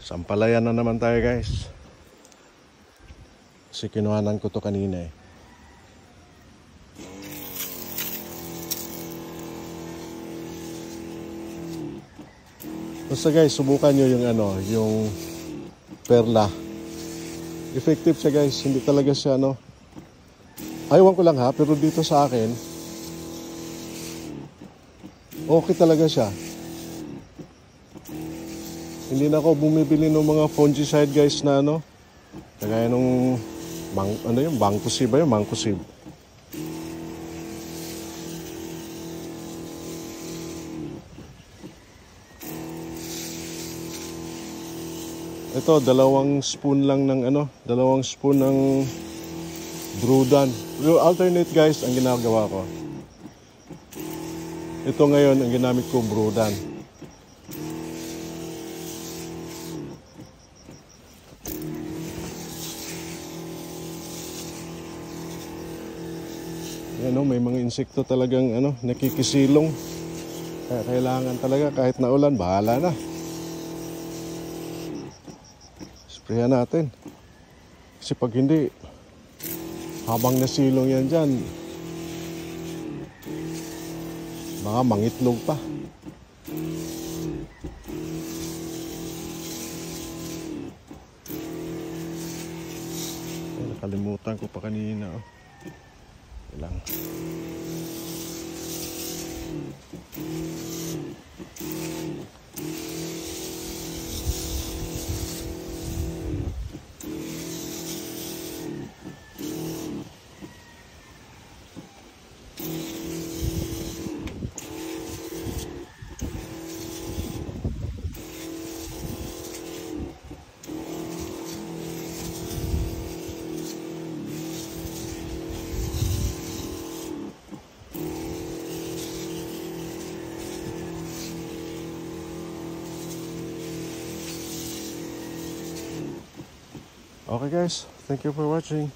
Sampalayan na naman tayo guys. Kasi kinuhanan ko to kanina eh. Basta guys, subukan nyo yung yung perla. Effective siya guys, hindi talaga siya aywan ko lang ha, pero dito sa akin okay talaga siya. Hindi na ako bumibili ng mga fungicide guys na kagaya nung Mancozeb ba yun? Mancozeb. Ito, 2 spoon lang ng 2 spoon ng Drudan. Alternate guys ang ginagawa ko. Ito ngayon ang ginamit ko, Drudan. May mga insekto talagang nakikisilong. Kaya kailangan talaga kahit naulan, bahala na. Sprayan natin. Kasi pag hindi, habang nasilong yan dyan, baka mangitlog pa. Ay, nakalimutan ko pa kanina. Ilang. Okay guys, thank you for watching.